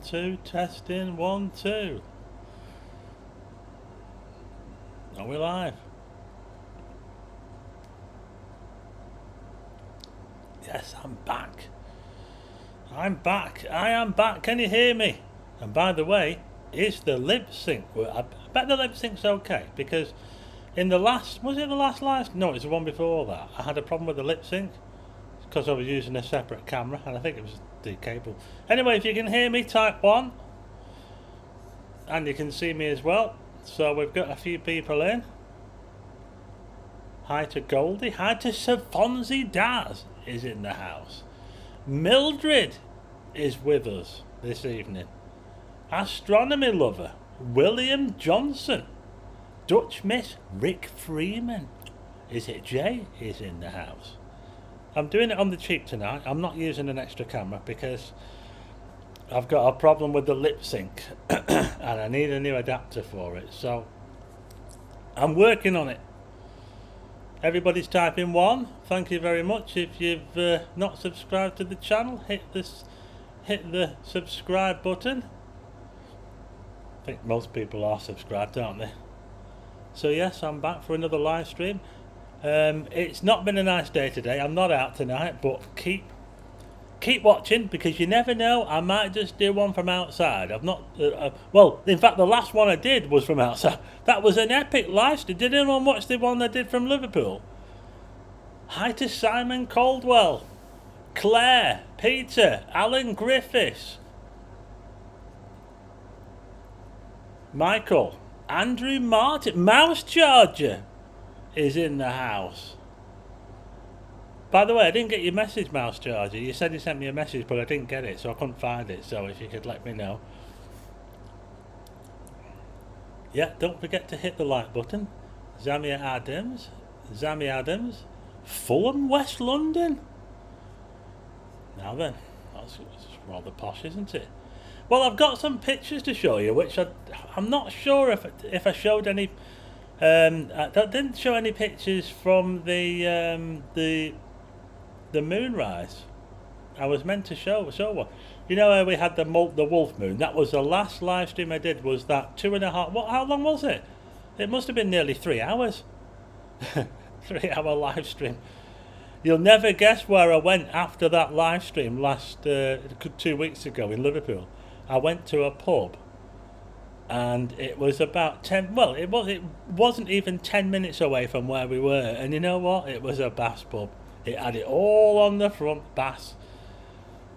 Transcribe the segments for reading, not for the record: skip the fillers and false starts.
2, testing 1, 2. Are we live? Yes, I'm back. I'm back. I am back. Can you hear me? And by the way, is the lip sync? Well, I bet the lip sync's okay because in the last, was it the last live? No, it was the one before that. I had a problem with the lip sync because I was using a separate camera and I think it was the cable. Anyway, if you can hear me, type 1. And you can see me as well. So we've got a few people in. Hi to Goldie. Hi to Sir Fonzie Daz is in the house. Mildred is with us this evening. Astronomy lover William Johnson. Dutch Miss Rick Freeman. Is it Jay? Is in the house. I'm doing it on the cheap tonight. I'm not using an extra camera because I've got a problem with the lip sync and I need a new adapter for it. So I'm working on it. Everybody's typing 1. Thank you very much. If you've not subscribed to the channel, hit the subscribe button. I think most people are subscribed, aren't they? So yes, I'm back for another live stream. It's not been a nice day today. I'm not out tonight, but keep watching because you never know. I might just do one from outside. I've not. Well, in fact, the last one I did was from outside. That was an epic live stream. Did anyone watch the one I did from Liverpool? Hi to Simon Caldwell, Claire, Peter, Alan Griffiths, Michael, Andrew Martin, Mouse Charger is in the house. By the way, I didn't get your message, Mouse Charger. You said you sent me a message, but I didn't get it, so I couldn't find it. So if you could let me know. Yeah, don't forget to hit the like button. Zamia Adams, Fulham, West London. Now then, that's rather posh, isn't it? Well, I've got some pictures to show you, which I'm not sure if I showed any. I didn't show any pictures from the moonrise. I was meant to show one. You know how we had the wolf moon? That was the last live stream I did. Was that 2.5? How long was it? It must have been nearly 3 hours. 3-hour live stream. You'll never guess where I went after that live stream last 2 weeks ago in Liverpool. I went to a pub, and it was about 10. Well, it wasn't even 10 minutes away from where we were. And you know what? It was a Bass pub. It had it all on the front, Bass.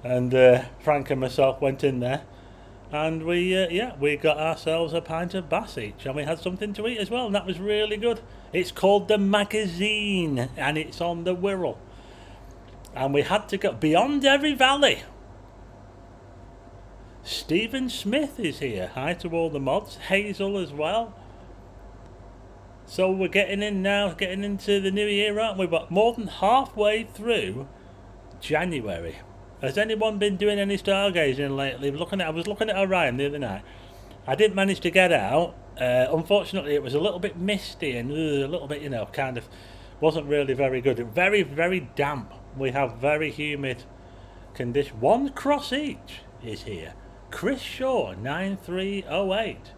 And Frank and myself went in there, and we got ourselves a pint of Bass each, and we had something to eat as well, and that was really good. It's called The Magazine, and it's on the Wirral. And we had to go beyond every valley. Stephen Smith is here. Hi to all the mods. Hazel as well. So we're getting in now, getting into the new year, aren't we? But more than halfway through January. Has anyone been doing any stargazing lately? I was looking at Orion the other night. I didn't manage to get out. Unfortunately, it was a little bit misty and a little bit, kind of wasn't really very good. Very, very damp. We have very humid conditions. 1 cross each is here. Chris Shaw 9308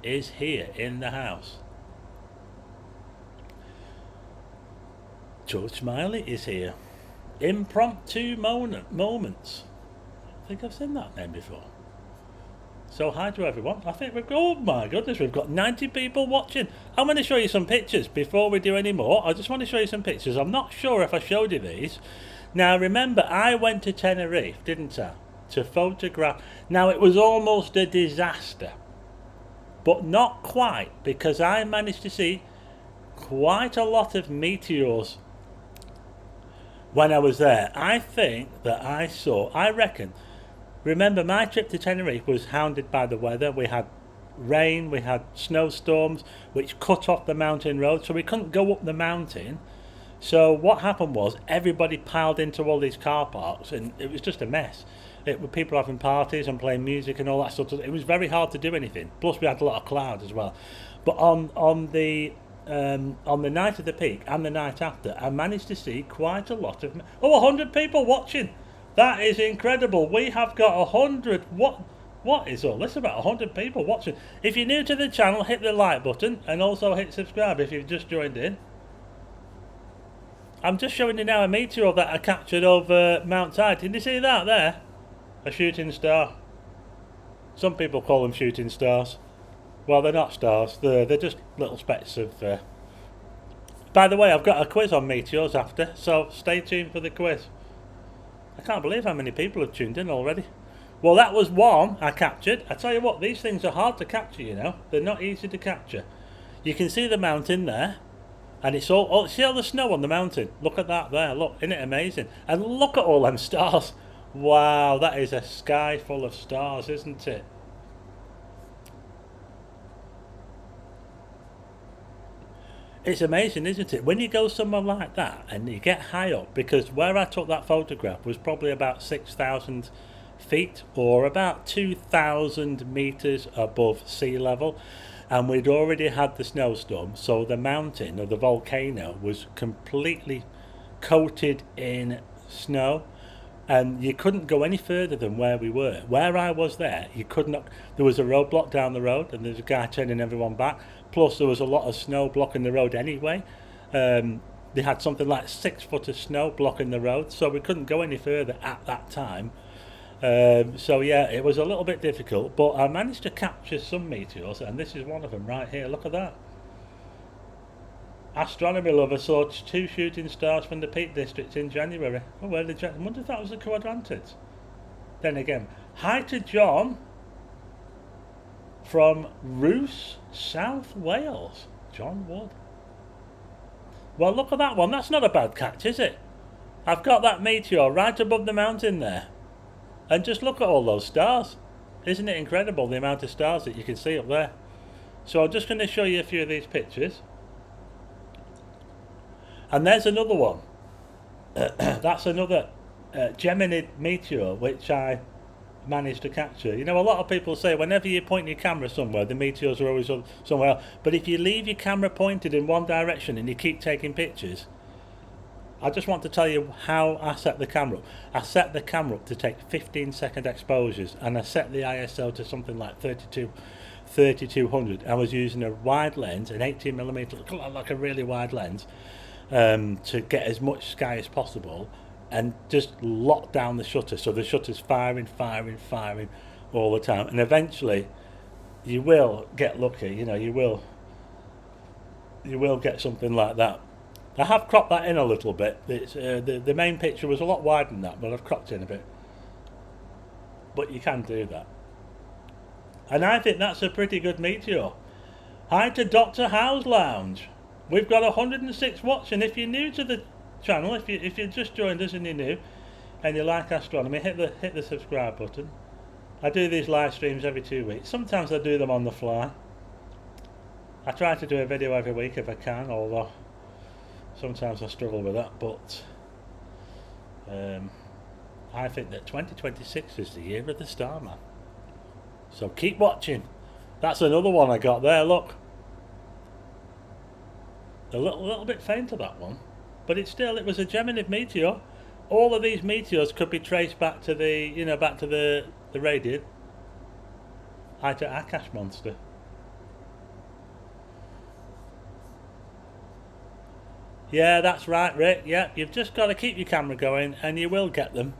is here in the house. George Smiley is here. Impromptu moments. I think I've seen that name before. So hi to everyone. I think oh my goodness, we've got 90 people watching. I'm going to show you some pictures before we do any more. I just want to show you some pictures. I'm not sure if I showed you these. Now remember, I went to Tenerife, didn't I? To photograph. Now it was almost a disaster, but not quite, because I managed to see quite a lot of meteors when I was there. I think that I reckon, remember my trip to Tenerife was hounded by the weather. We had rain, we had snowstorms which cut off the mountain road, so we couldn't go up the mountain. So what happened was everybody piled into all these car parks, and it was just a mess. It were people having parties and playing music and all that sort of. It was very hard to do anything. Plus we had a lot of cloud as well. But on the night of the peak and the night after, I managed to see quite a lot of 100 people watching. That is incredible. We have got 100. What? What is all this? About 100 people watching. If you're new to the channel, hit the like button and also hit subscribe if you've just joined in. I'm just showing you now a meteor that I captured over Mount Tide. Did you see that there? A shooting star. Some people call them shooting stars. Well, they're not stars. They're just little specks of... By the way, I've got a quiz on meteors after, so stay tuned for the quiz. I can't believe how many people have tuned in already. Well, that was one I captured. I tell you what, these things are hard to capture, you know. They're not easy to capture. You can see the mountain there. And it's all... Oh, see all the snow on the mountain? Look at that there. Look, isn't it amazing? And look at all them stars. Wow, that is a sky full of stars, isn't it? It's amazing, isn't it? When you go somewhere like that and you get high up, because where I took that photograph was probably about 6,000 feet or about 2,000 meters above sea level, and we'd already had the snowstorm, so the mountain or the volcano was completely coated in snow, and you couldn't go any further than where we were. Where I was there, you could not. There was a roadblock down the road, and there's a guy turning everyone back. Plus, there was a lot of snow blocking the road anyway. They had something like 6 foot of snow blocking the road, so we couldn't go any further at that time. So yeah, it was a little bit difficult, but I managed to capture some meteors, and this is one of them right here. Look at that. Astronomy lover saw 2 shooting stars from the Peak District in January. Oh, where did I wonder if that was the quadrantids. Then again, hi to John from Roos, South Wales. John Wood. Well, look at that one. That's not a bad catch, is it? I've got that meteor right above the mountain there. And just look at all those stars. Isn't it incredible, the amount of stars that you can see up there? So I'm just going to show you a few of these pictures. And there's another one. That's another Geminid Meteor, which I managed to capture. You know, a lot of people say whenever you point your camera somewhere, the meteors are always somewhere else. But if you leave your camera pointed in one direction and you keep taking pictures, I just want to tell you how I set the camera up. I set the camera up to take 15-second exposures, and I set the ISO to something like 3200. I was using a wide lens, an 18mm, like a really wide lens, to get as much sky as possible, and just lock down the shutter, so the shutter's firing all the time. And eventually you will get lucky, you know, you will get something like that. I have cropped that in a little bit. It's, the main picture was a lot wider than that, but I've cropped in a bit. But you can do that. And I think that's a pretty good meteor. Hi to Dr. Howe's Lounge. We've got 106 watching. If you're new to the channel, if you just joined us and you're new, and you like astronomy, hit the subscribe button. I do these live streams every 2 weeks. Sometimes I do them on the fly. I try to do a video every week if I can, although sometimes I struggle with that. But I think that 2026 is the year of the Starman. So keep watching. That's another one I got there. Look, a little bit fainter, that one, but it was a Geminid meteor. All of these meteors could be traced back to the, you know, back to the radiant. Hi to Akash Monster. Yeah, that's right, Rick. Yeah, you've just got to keep your camera going, and you will get them.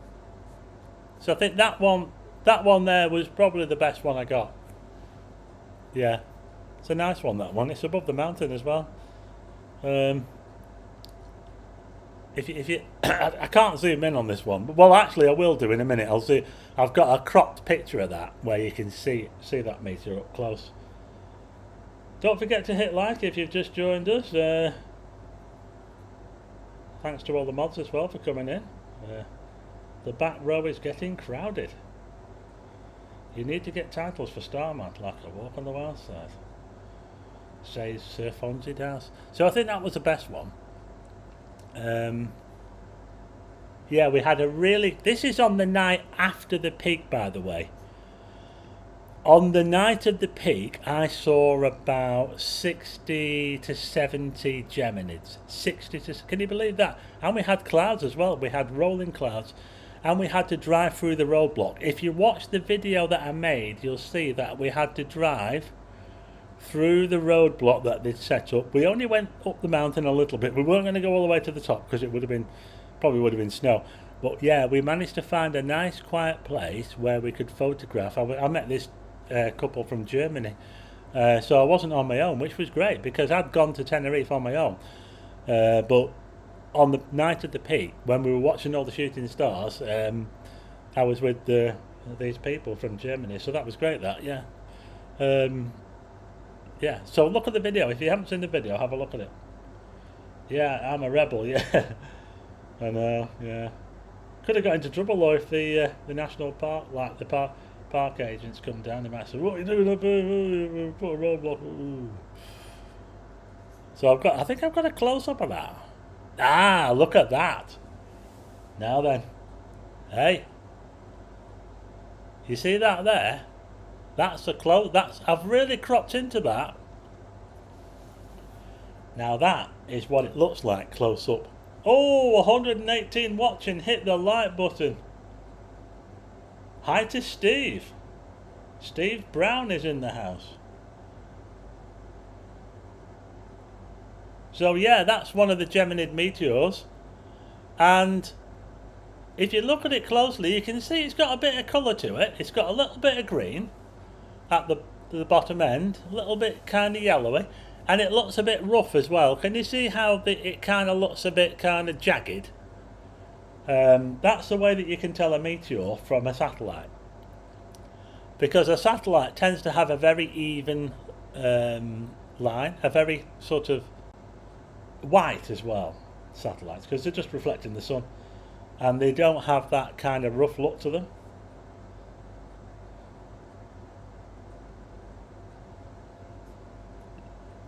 So I think that one there was probably the best one I got. Yeah, it's a nice one, that one. It's above the mountain as well. If you I can't zoom in on this one, well, actually I will do in a minute. I've got a cropped picture of that where you can see that meteor up close. Don't forget to hit like if you've just joined us. Thanks to all the mods as well for coming in. The back row is getting crowded. You need to get titles for Starman, like A Walk on the Wild Side, says Sir Fonzie Daz. So I think that was the best one. Yeah, we had a really... This is on the night after the peak, by the way. On the night of the peak, I saw about 60 to 70 Geminids. 60 to... Can you believe that? And we had clouds as well. We had rolling clouds. and we had to drive through the roadblock. If you watch the video that I made, you'll see that we had to drive through the roadblock that they'd set up. We only went up the mountain a little bit. We weren't going to go all the way to the top because it probably would have been snow. But yeah, we managed to find a nice quiet place where we could photograph. I met this couple from Germany, so I wasn't on my own, which was great because I'd gone to Tenerife on my own. But on the night of the peak, when we were watching all the shooting stars, I was with these people from Germany, so that was great. That yeah, so look at the video. If you haven't seen the video, have a look at it. Yeah, I'm a rebel, yeah. I know, yeah. Could have got into trouble though if the national park, like the park agents come down, they might say, "What are you doing up here? Put a roadblock." Ooh. So I think I've got a close up of that. Ah, look at that. Now then. Hey. You see that there? That's a close. I've really cropped into that. Now that is what it looks like close up. Oh, 118 watching. Hit the like button. Hi to Steve. Steve Brown is in the house. So yeah, that's one of the Geminid meteors. And if you look at it closely, you can see it's got a bit of colour to it. It's got a little bit of green at the bottom end, a little bit kind of yellowy, and it looks a bit rough as well. Can you see how it kind of looks a bit kind of jagged? That's the way that you can tell a meteor from a satellite, because a satellite tends to have a very even line, a very sort of white as well, satellites, because they're just reflecting the sun, and they don't have that kind of rough look to them.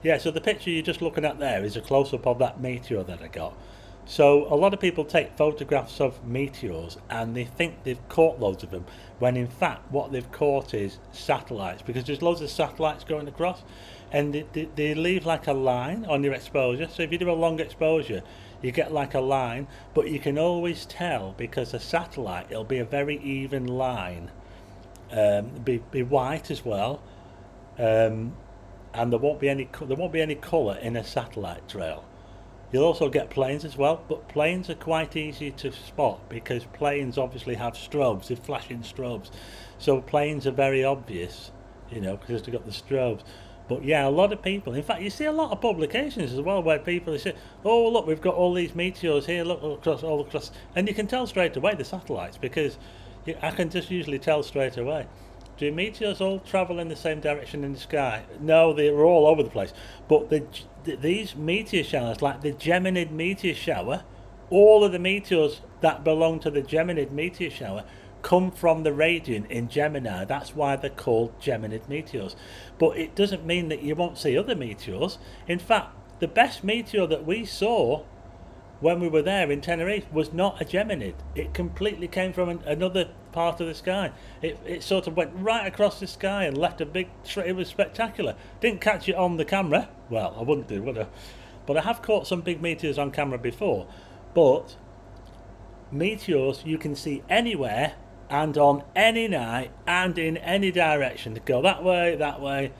Yeah, so the picture you're just looking at there is a close-up of that meteor that I got. So a lot of people take photographs of meteors and they think they've caught loads of them, when in fact what they've caught is satellites, because there's loads of satellites going across, and they leave like a line on your exposure. So if you do a long exposure, you get like a line, but you can always tell, because a satellite, it'll be a very even line, be white as well, and there won't be any colour in a satellite trail. You'll also get planes as well, but planes are quite easy to spot because planes obviously have strobes, they're flashing strobes. So planes are very obvious, you know, because they've got the strobes. But yeah, a lot of people, in fact, you see a lot of publications as well where people say, "Oh, look, we've got all these meteors here, look all across," and you can tell straight away the satellites, because I can just usually tell straight away. Do meteors all travel in the same direction in the sky? No, they're all over the place. But these meteor showers, like the Geminid Meteor Shower, all of the meteors that belong to the Geminid Meteor Shower come from the radiant in Gemini. That's why they're called Geminid meteors. But it doesn't mean that you won't see other meteors. In fact, the best meteor that we saw when we were there in Tenerife was not a Geminid. It completely came from another part of the sky. It sort of went right across the sky and left a big trail. It was spectacular. Didn't catch it on the camera. Well, I wouldn't do, would I? But I have caught some big meteors on camera before. But meteors you can see anywhere and on any night and in any direction. They go that way, that way.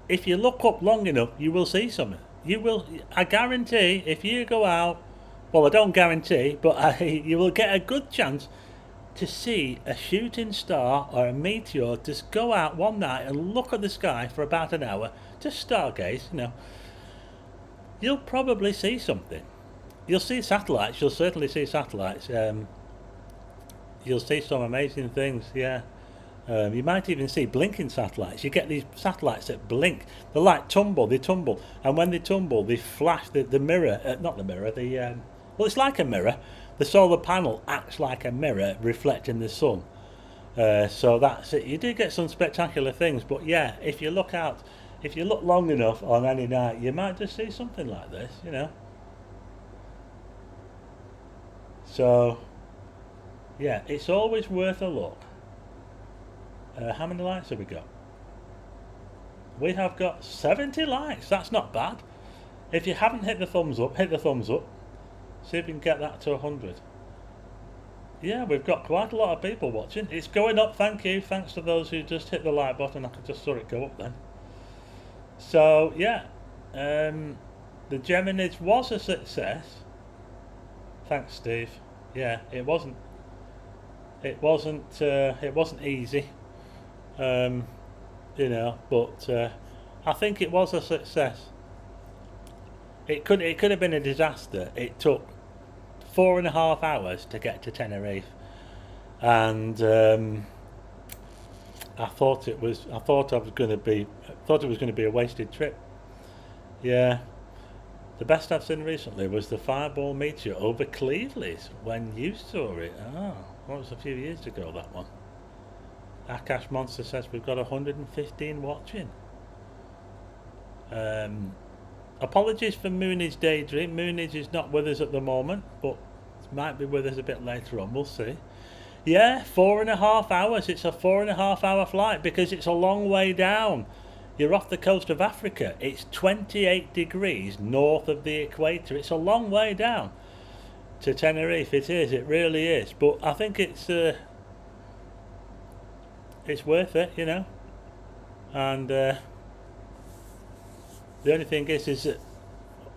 If you look up long enough, you will see something. You will, I guarantee, if you go out, well, I don't guarantee, but you will get a good chance to see a shooting star or a meteor. Just go out one night and look at the sky for about an hour, just stargaze, you know. You'll probably see something. You'll see satellites, you'll certainly see satellites. You'll see some amazing things, yeah. You might even see blinking satellites. You get these satellites that blink. They like tumble, they tumble. And when they tumble, they flash the mirror, not the mirror, well, it's like a mirror. The solar panel acts like a mirror reflecting the sun. So that's it. You do get some spectacular things. But yeah, if you look out, if you look long enough on any night, you might just see something like this, you know. So, yeah, it's always worth a look. How many likes have we got? We have got 70 likes. That's not bad. If you haven't hit the thumbs up, hit the thumbs up. See if we can get that to 100. Yeah, we've got quite a lot of people watching. It's going up, thank you. Thanks to those who just hit the like button. I just saw it go up then. So, yeah. The Geminids was a success. Thanks, Steve. Yeah, it wasn't. It wasn't. It wasn't easy. You know, but I think it was a success. It could have been a disaster. It took 4.5 hours to get to Tenerife, and I thought it was going to be a wasted trip. Yeah, the best I've seen recently was the fireball meteor over Cleveland's when you saw it. Oh, that was a few years ago, that one. Akash Monster says we've got 115 watching. Apologies for Moonage Daydream. Moonage is not with us at the moment, but might be with us a bit later on. We'll see. Yeah, 4.5 hours. It's a 4.5 hour flight because it's a long way down. You're off the coast of Africa. It's 28 degrees north of the equator. It's a long way down to Tenerife. It is. It really is. But I think it's worth it, you know. And the only thing is that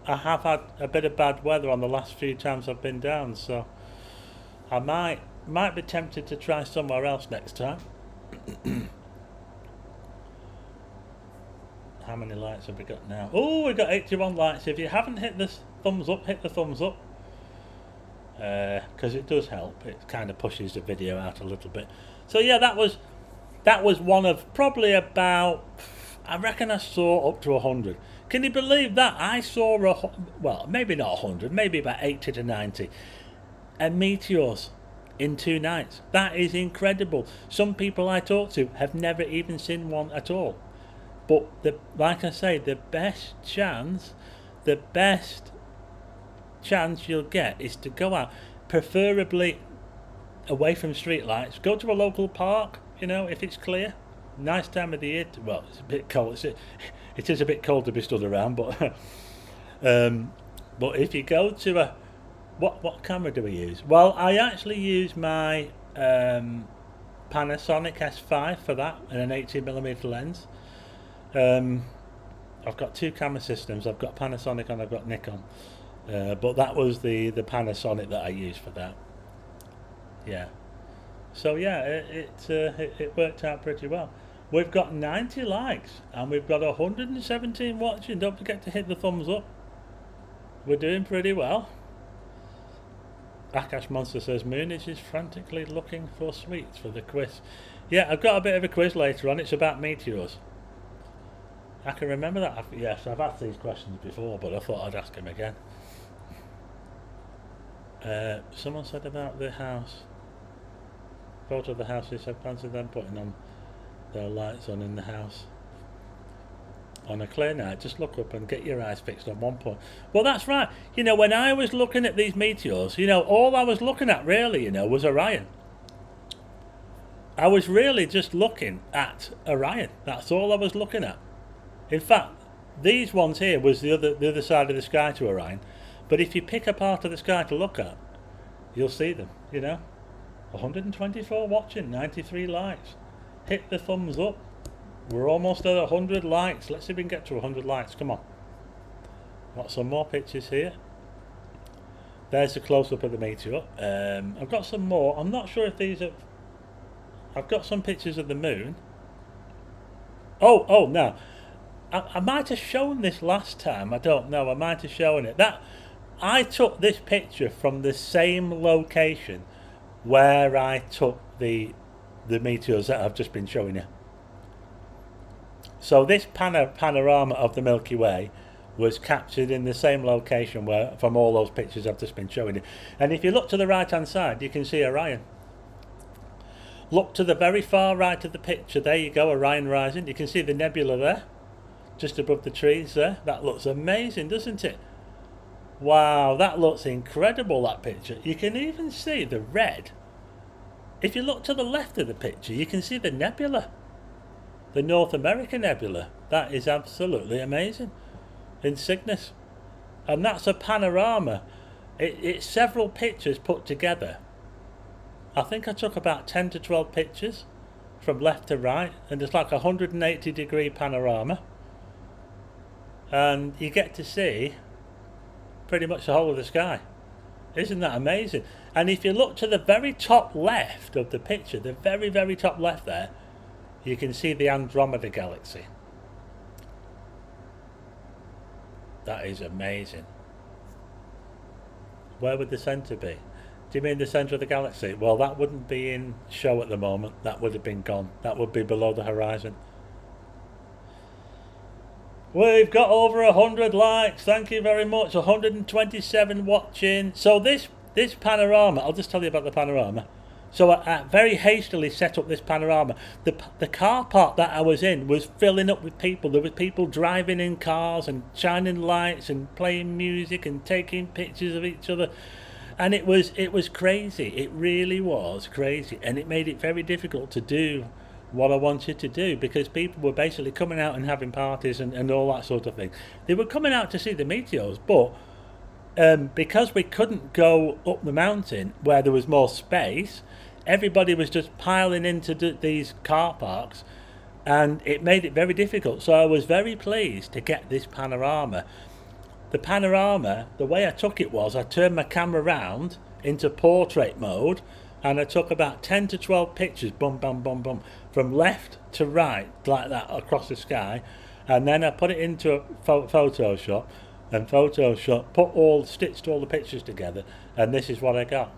I have had a bit of bad weather on the last few times I've been down, so I might be tempted to try somewhere else next time. How many likes have we got now? Oh, we got 81 likes. If you haven't hit the thumbs up, hit the thumbs up, because it does help. It kind of pushes the video out a little bit. So yeah, that was one of probably about, I reckon I saw up to 100. Can you believe that? I saw well, maybe not 100, maybe about 80 to 90 meteors in 2 nights. That is incredible. Some people I talk to have never even seen one at all. But like I say, the best chance you'll get is to go out, preferably away from street lights. Go to a local park, you know, if it's clear. Nice time of the year. Well, it's a bit cold. It is a bit cold to be stood around, but if you go to a what camera do we use? Well, I actually use my Panasonic S5 for that and an 18mm lens. I've got 2 camera systems. I've got Panasonic and I've got Nikon, but that was the Panasonic that I used for that. Yeah. So yeah, it worked out pretty well. We've got 90 likes and we've got 117 watching. Don't forget to hit the thumbs up. We're doing pretty well. Akash Monster says Moonage is frantically looking for sweets for the quiz. Yeah, I've got a bit of a quiz later on. It's about meteors. I can remember that. Yes, I've asked these questions before, but I thought I'd ask him again. Someone said about the house. Photo of the house. They said plans of them putting on their lights on in the house on a clear night. Just look up and get your eyes fixed on one point. Well, that's right. You know, when I was looking at these meteors, you know, all I was looking at really, you know, was Orion. I was really just looking at Orion. That's all I was looking at. In fact, these ones here was the other side of the sky to Orion. But if you pick a part of the sky to look at, you'll see them, you know. 124 watching, 93 likes. Hit the thumbs up. We're almost at 100 likes. Let's see if we can get to 100 likes. Come on. Got some more pictures here. There's a close-up of the meteor. I've got some more. I'm not sure if these are... I've got some pictures of the moon. Oh, no. I might have shown this last time. I don't know. I might have shown it. I took this picture from the same location where I took the meteors that I've just been showing you. So this panorama of the Milky Way was captured in the same location where from all those pictures I've just been showing you. And if you look to the right hand side, you can see Orion. Look to the very far right of the picture. There you go, Orion rising. You can see the nebula there, just above the trees there. That looks amazing, doesn't it? Wow, that looks incredible, that picture. You can even see the red. If you look to the left of the picture, you can see the nebula. The North American nebula. That is absolutely amazing. In Cygnus. And that's a panorama. It's several pictures put together I think I took about 10 to 12 pictures from left to right, and it's like a 180-degree panorama, and you get to see pretty much the whole of the sky. Isn't that amazing? And if you look to the very top left of the picture, the very, very top left there, you can see the Andromeda galaxy. That is amazing. Where would the centre be? Do you mean the centre of the galaxy? Well, that wouldn't be in show at the moment. That would have been gone. That would be below the horizon. We've got over 100 likes. Thank you very much. 127 watching. So this panorama, I'll just tell you about the panorama. So I very hastily set up this panorama. The car park that I was in was filling up with people. There were people driving in cars and shining lights and playing music and taking pictures of each other. And it was crazy. It really was crazy. And it made it very difficult to do what I wanted to do, because people were basically coming out and having parties and all that sort of thing. They were coming out to see the meteors, but because we couldn't go up the mountain where there was more space, everybody was just piling into these car parks, and it made it very difficult. So I was very pleased to get this panorama. The panorama, the way I took it was, I turned my camera round into portrait mode, and I took about 10 to 12 pictures, bum, bum, bum, bum, from left to right, like that, across the sky. And then I put it into a Photoshop, and stitched all the pictures together, and this is what I got.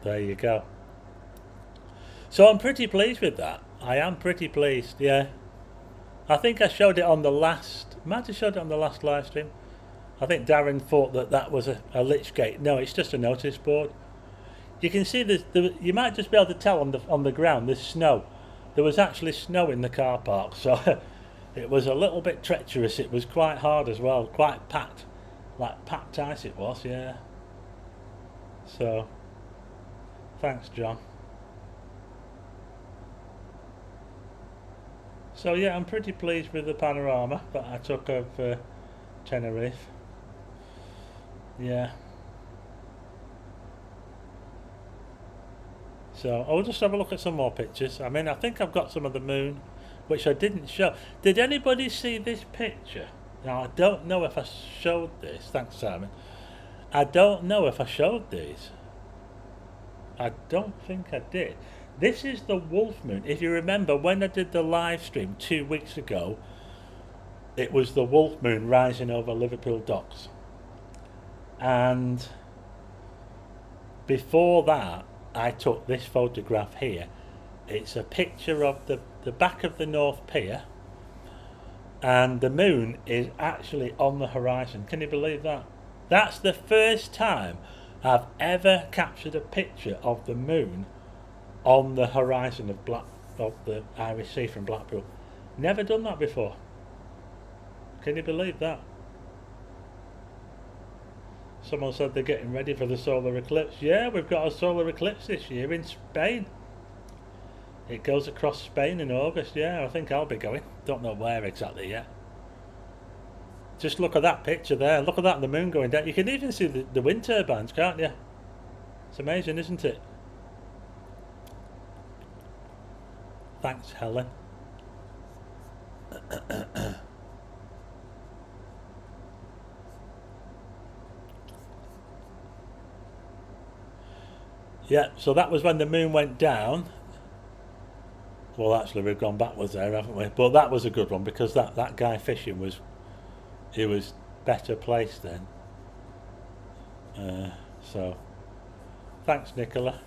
There you go. So I'm pretty pleased with that. I am pretty pleased, yeah. I think I showed it on the last, might have showed it on the last live stream. I think Darren thought that was a lich gate. No, it's just a notice board. You can see you might just be able to tell on the ground there's snow. There was actually snow in the car park, so it was a little bit treacherous. It was quite hard as well, quite packed, like packed ice it was, yeah. So, thanks, John. So yeah, I'm pretty pleased with the panorama that I took of Tenerife. Yeah. So I'll just have a look at some more pictures. I mean, I think I've got some of the moon, which I didn't show. Did anybody see this picture? Now, I don't know if I showed this. Thanks, Simon. I don't know if I showed these. I don't think I did. This is the wolf moon. If you remember, when I did the live stream 2 weeks ago, it was the wolf moon rising over Liverpool docks. And before that, I took this photograph here. It's a picture of the back of the North Pier, and the moon is actually on the horizon. Can you believe that? That's the first time I've ever captured a picture of the moon on the horizon of the Irish Sea from Blackpool. Never done that before. Can you believe that? Someone said they're getting ready for the solar eclipse. Yeah, we've got a solar eclipse this year in Spain. It goes across Spain in August. Yeah, I think I'll be going. Don't know where exactly yet. Just look at that picture there. Look at that, the moon going down. You can even see the wind turbines, can't you? It's amazing, isn't it? Thanks, Helen. Yeah, so that was when the moon went down. Well, actually, we've gone backwards there, haven't we? But that was a good one, because that guy fishing was better placed then. So, thanks, Nicola.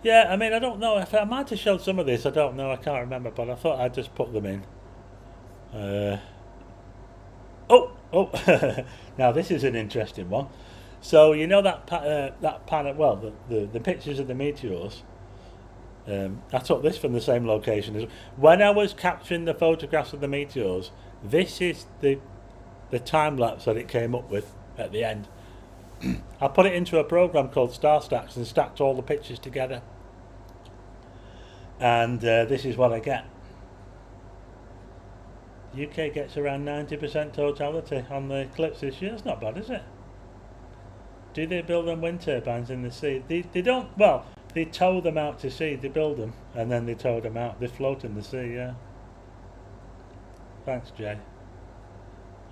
Yeah, I mean, I don't know if I might have showed some of this. I don't know. I can't remember, but I thought I'd just put them in. Oh! Now this is an interesting one. So you know that panel. Well, the pictures of the meteors. I took this from the same location. When I was capturing the photographs of the meteors, this is the time lapse that it came up with at the end. I put it into a program called Star Stacks and stacked all the pictures together. And this is what I get. UK gets around 90% totality on the eclipse this year. It's not bad, is it? Do they build them wind turbines in the sea? They don't. Well, they tow them out to sea. They build them and then they tow them out. They float in the sea. Yeah. Thanks, Jay.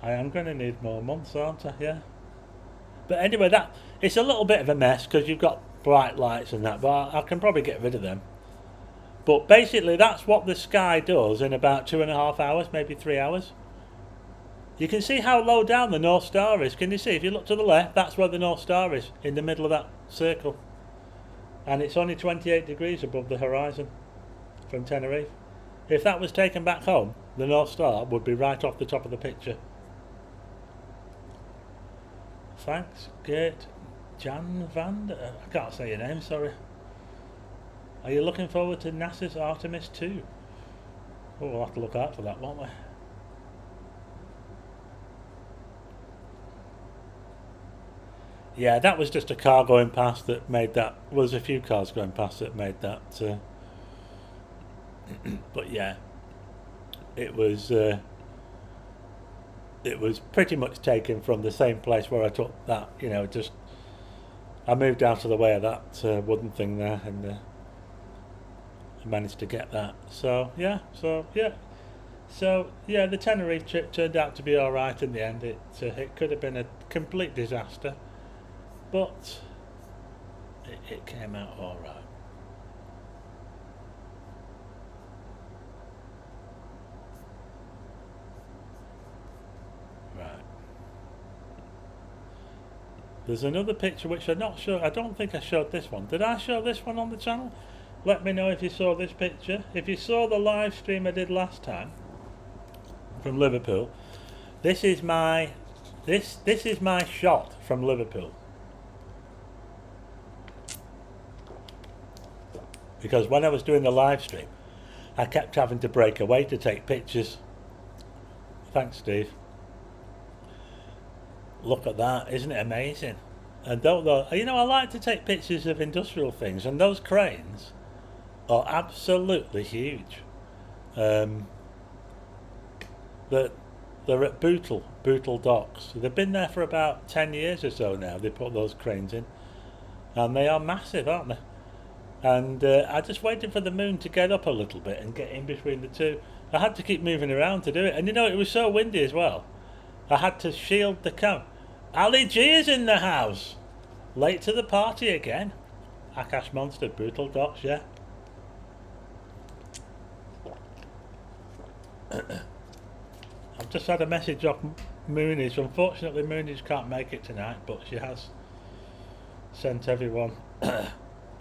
I am going to need more months, aren't I? Yeah. But anyway, that it's a little bit of a mess because you've got bright lights and that, but I can probably get rid of them. But basically, that's what the sky does in about 2.5 hours, maybe 3 hours. You can see how low down the North Star is. Can you see? If you look to the left, that's where the North Star is, in the middle of that circle. And it's only 28 degrees above the horizon from Tenerife. If that was taken back home, the North Star would be right off the top of the picture. Thanks, Gert Jan Van. I can't say your name, sorry. Are you looking forward to NASA's Artemis 2? Oh, we'll have to look out for that, won't we? Yeah, that was just a car going past that made that. Well, there's a few cars going past that made that. But yeah, it was pretty much taken from the same place where I took that. You know, just I moved out of the way of that wooden thing there, and I managed to get that. So yeah, the Tenerife trip turned out to be all right in the end. It could have been a complete disaster, but it came out all right. There's another picture which I'm not sure. I don't think I showed this one. Did I show this one on the channel? Let me know if you saw this picture. If you saw the live stream I did last time from Liverpool, this is my shot from Liverpool. Because when I was doing the live stream, I kept having to break away to take pictures. Thanks, Steve. Look at that, isn't it amazing? And I like to take pictures of industrial things, and those cranes are absolutely huge. They're at Bootle Docks. They've been there for about 10 years or so now. They put those cranes in, and they are massive, aren't they? And I just waited for the moon to get up a little bit and get in between the two. I had to keep moving around to do it, and it was so windy as well. I had to shield the camera. Ali G is in the house. Late to the party again. Akash Monster, Brutal Dots, yeah. I've just had a message off Moonies. Unfortunately, Moonies can't make it tonight, but she has sent everyone,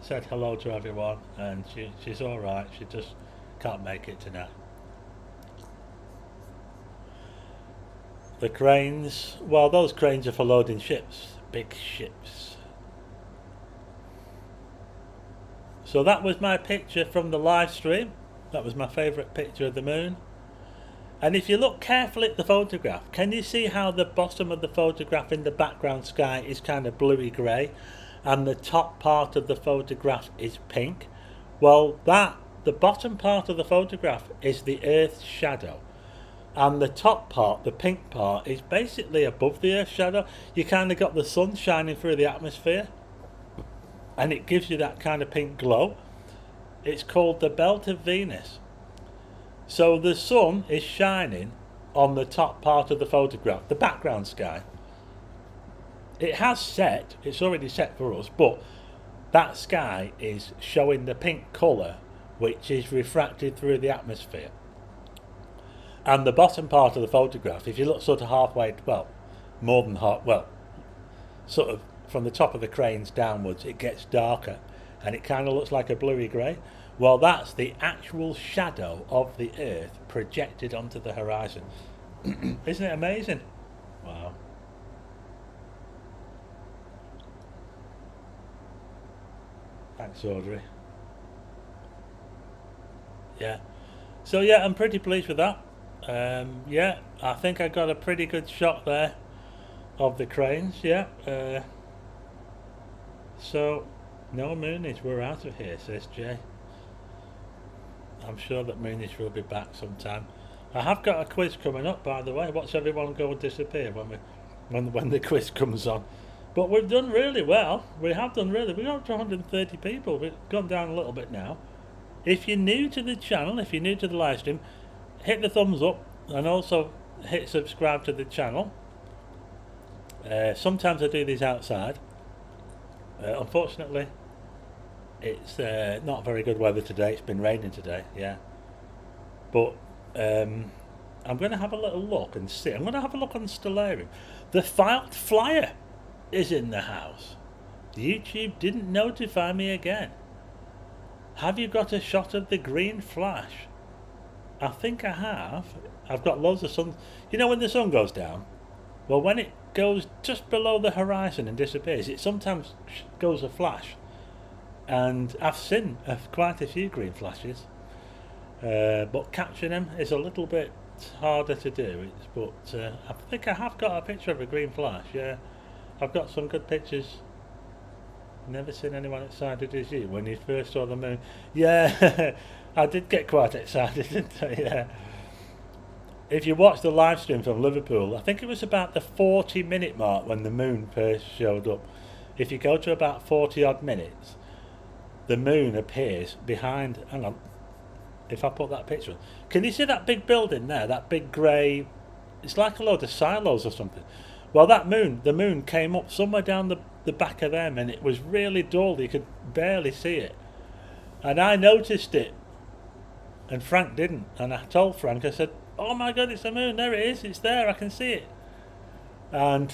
said hello to everyone, and she's all right. She just can't make it tonight. The cranes, well, those cranes are for loading ships, big ships. So that was my picture from the live stream. That was my favourite picture of the moon. And if you look carefully at the photograph, can you see how the bottom of the photograph in the background sky is kind of bluey grey, and the top part of the photograph is pink? Well, the bottom part of the photograph is the Earth's shadow. And the top part, the pink part, is basically above the Earth's shadow. You kind of got the sun shining through the atmosphere, and it gives you that kind of pink glow. It's called the belt of Venus. So the sun is shining on the top part of the photograph, the background sky. It has set, it's already set for us, but that sky is showing the pink colour, which is refracted through the atmosphere. And the bottom part of the photograph, if you look sort of halfway, well, more than half, well, sort of from the top of the cranes downwards, it gets darker, and it kind of looks like a bluey grey. Well, that's the actual shadow of the Earth projected onto the horizon. Isn't it amazing? Wow. Thanks, Audrey. Yeah. So yeah, I'm pretty pleased with that. Yeah, I think I got a pretty good shot there of the cranes. Yeah. So no Moonies, we're out of here, says Jay. I'm sure that Moonies will be back sometime. I have got a quiz coming up, by the way. Watch everyone go and disappear when the quiz comes on. But we've done really well. We have done really. We've got up to 130 people. We've gone down a little bit now. If you're new to the channel, if you're new to the live stream, hit the thumbs up and also hit subscribe to the channel. Sometimes I do these outside. Unfortunately, it's not very good weather today. It's been raining today, yeah. But I'm going to have a little look and see. I'm going to have a look on Stellarium. The flyer is in the house. YouTube didn't notify me again. Have you got a shot of the green flash? I think I have. I've got loads of sun. You know when the sun goes down? Well, when it goes just below the horizon and disappears, it sometimes goes a flash. And I've seen quite a few green flashes. But capturing them is a little bit harder to do. But I think I have got a picture of a green flash, yeah. I've got some good pictures. Never seen anyone excited as you when you first saw the moon. Yeah, I did get quite excited, didn't I? Yeah. If you watch the live stream from Liverpool, I think it was about the 40-minute mark when the moon first showed up. If you go to about 40 odd minutes, the moon appears behind. Hang on. If I put that picture on. Can you see that big building there? That big grey. It's like a load of silos or something. Well, the moon came up somewhere down the back of them, and it was really dull. You could barely see it. And I noticed it, and Frank didn't. And I told Frank, I said, "Oh my God, it's the moon. There it is. It's there. I can see it." And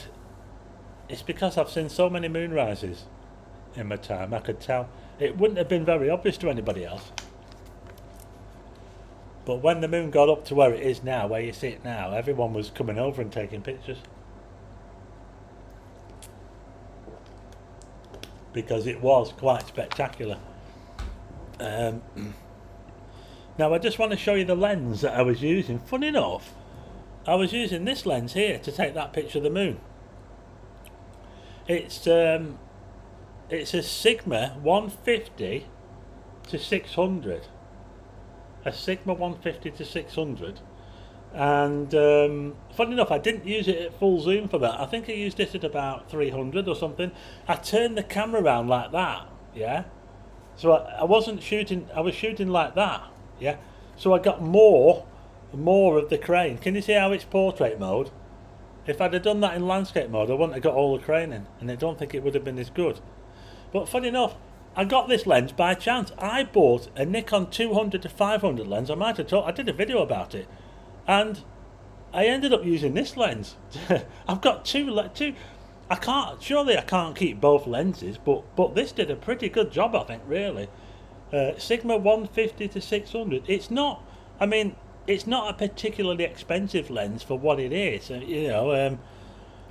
it's because I've seen so many moon rises in my time. I could tell. It wouldn't have been very obvious to anybody else. But when the moon got up to where it is now, where you see it now, everyone was coming over and taking pictures. Because it was quite spectacular. Now I just want to show you the lens that I was using. Funny enough, I was using this lens here to take that picture of the moon. It's a Sigma 150 to 600. A Sigma 150 to 600. And funny enough, I didn't use it at full zoom for that. I think I used it at about 300 or something. I turned the camera around like that, yeah. So I wasn't shooting. I was shooting like that, yeah. So I got more of the crane. Can you see how it's portrait mode? If I'd have done that in landscape mode, I wouldn't have got all the crane in, and I don't think it would have been as good. But funny enough, I got this lens by chance. I bought a Nikon 200 to 500 lens. I might have I did a video about it. And I ended up using this lens. I've got two. I can't keep both lenses, but this did a pretty good job, I think, really. Sigma 150 to 600. It's not. I mean, it's not a particularly expensive lens for what it is, you know.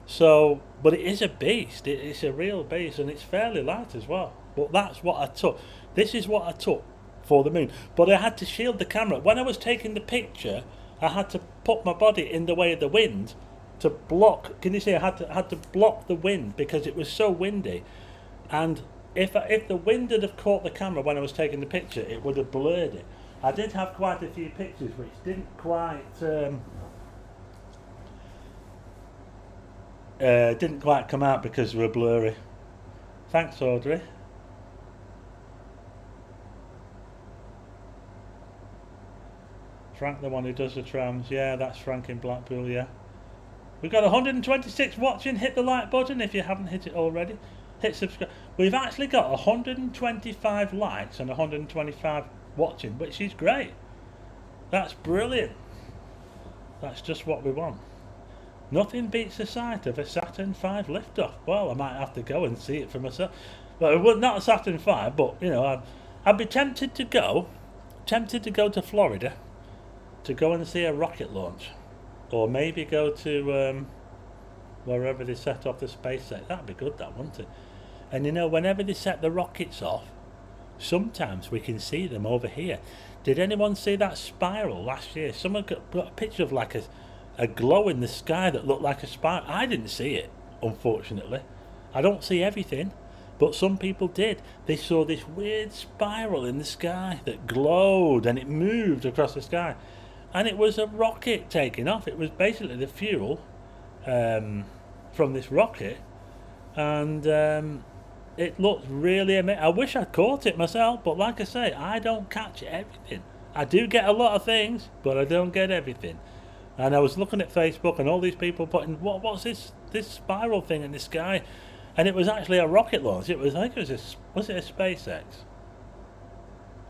So, but it is a beast. It's a real beast, and it's fairly light as well. But that's what I took. This is what I took for the moon. But I had to shield the camera when I was taking the picture. I had to put my body in the way of the wind to block. Can you see? I had to block the wind because it was so windy, and if the wind had have caught the camera when I was taking the picture, it would have blurred it. I did have quite a few pictures which didn't quite come out because they were blurry. Thanks, Audrey. Frank, the one who does the trams. Yeah, that's Frank in Blackpool, yeah. We've got 126 watching. Hit the like button if you haven't hit it already. Hit subscribe. We've actually got 125 likes and 125 watching, which is great. That's brilliant. That's just what we want. Nothing beats the sight of a Saturn V liftoff. Well, I might have to go and see it for myself. Well, not a Saturn V, but, you know, I'd be tempted to go to Florida to go and see a rocket launch, or maybe go to wherever they set off the space station. That'd be good, that, wouldn't it? And you know, whenever they set the rockets off, sometimes we can see them over here. Did anyone see that spiral last year? Someone got a picture of like a glow in the sky that looked like a spiral. I didn't see it, unfortunately. I don't see everything, but some people did. They saw this weird spiral in the sky that glowed, and it moved across the sky. And it was a rocket taking off. It was basically the fuel from this rocket, and it looked really amazing. I wish I'd caught it myself, but like I say, I don't catch everything. I do get a lot of things, but I don't get everything. And I was looking at Facebook, and all these people putting, what's this spiral thing in the sky? And it was actually a rocket launch. I think it was it a SpaceX?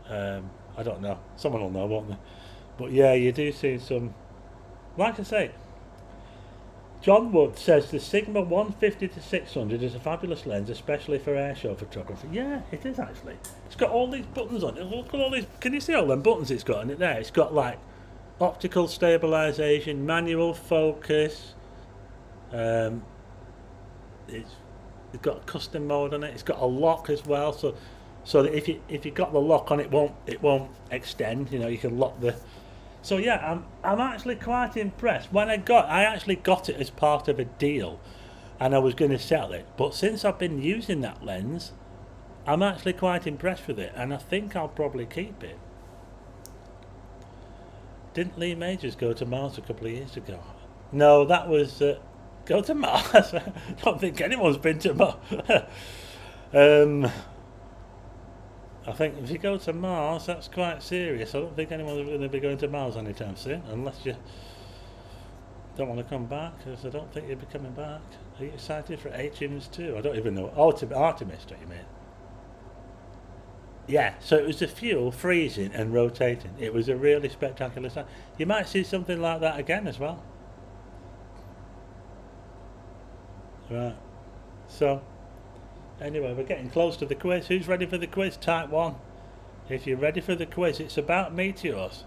I don't know. Someone will know, won't they? But yeah, you do see some. Like I say, John Wood says the Sigma 150 to 600 is a fabulous lens, especially for airshow photography. Yeah, it is actually. It's got all these buttons on it. Look at all these. Can you see all them buttons it's got on it there? It's got like optical stabilization, manual focus. It's got a custom mode on it. It's got a lock as well, so that if you got the lock on, it won't extend. You know, you can lock the. So yeah, I'm actually quite impressed. I actually got it as part of a deal, and I was going to sell it. But since I've been using that lens, I'm actually quite impressed with it, and I think I'll probably keep it. Didn't Lee Majors go to Mars a couple of years ago? No, that was go to Mars. I don't think anyone's been to Mars. I think if you go to Mars, that's quite serious. I don't think anyone's going to be going to Mars anytime soon, unless you don't want to come back, because I don't think you'll be coming back. Are you excited for Atriums too? I don't even know. Artemis, don't you mean? Yeah, so it was the fuel freezing and rotating. It was a really spectacular sight. You might see something like that again as well. Right. So, anyway, we're getting close to the quiz. Who's ready for the quiz? Type 1. If you're ready for the quiz, it's about meteors.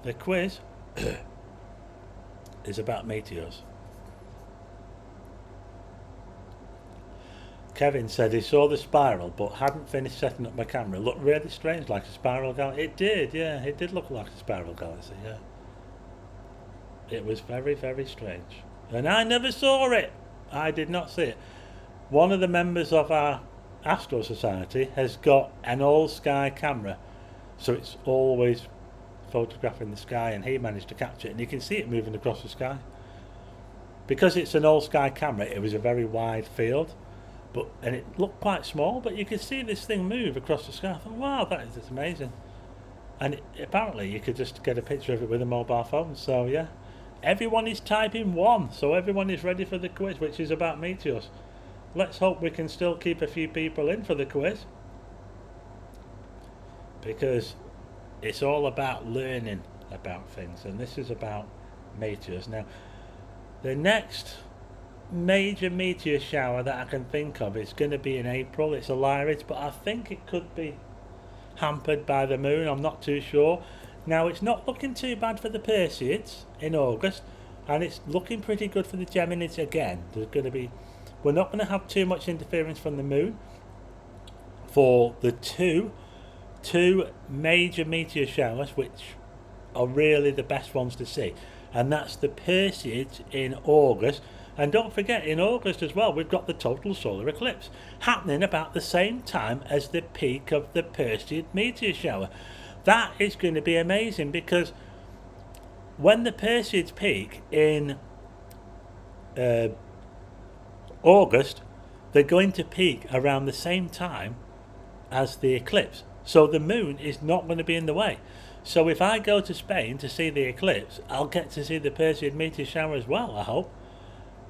The quiz is about meteors. Kevin said he saw the spiral but hadn't finished setting up my camera. It looked really strange, like a spiral galaxy. It did, yeah. It did look like a spiral galaxy, yeah. It was very, very strange. And I never saw it. I did not see it. One of the members of our Astro Society has got an all-sky camera, so it's always photographing the sky, and he managed to capture it, and you can see it moving across the sky. Because it's an all-sky camera, it was a very wide field, and it looked quite small, but you could see this thing move across the sky. I thought, wow, that is amazing. And apparently you could just get a picture of it with a mobile phone, so yeah. Everyone is typing 1, so everyone is ready for the quiz, which is about meteors. Let's hope we can still keep a few people in for the quiz, because it's all about learning about things, and this is about meteors. Now, the next major meteor shower that I can think of is going to be in April. It's a Lyrid, but I think it could be hampered by the moon. I'm not too sure. Now, it's not looking too bad for the Perseids in August, and it's looking pretty good for the Geminids again. We're not going to have too much interference from the moon for the two major meteor showers, which are really the best ones to see, and that's the Perseids in August. And don't forget, in August as well, we've got the total solar eclipse happening about the same time as the peak of the Perseid meteor shower. That is going to be amazing, because when the Perseids peak in August, they're going to peak around the same time as the eclipse. So the moon is not going to be in the way. So if I go to Spain to see the eclipse, I'll get to see the Perseid meteor shower as well, I hope.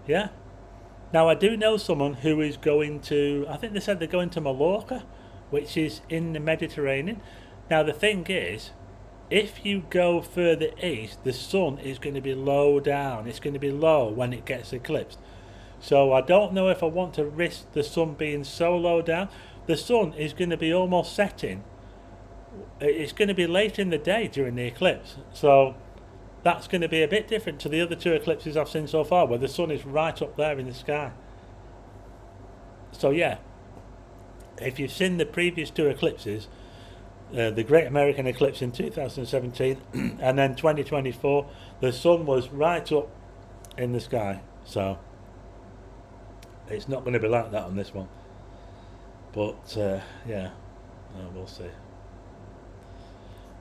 Yeah. Now, I do know someone who is going to, I think they said they're going to Mallorca, which is in the Mediterranean. Now, the thing is, if you go further east, the sun is going to be low down. It's going to be low when it gets eclipsed. So I don't know if I want to risk the sun being so low down. The sun is going to be almost setting. It's going to be late in the day during the eclipse. So that's going to be a bit different to the other 2 eclipses I've seen so far, where the sun is right up there in the sky. So yeah, if you've seen the previous 2 eclipses, the Great American Eclipse in 2017 and then 2024, the sun was right up in the sky. So it's not going to be like that on this one. But yeah, we'll see.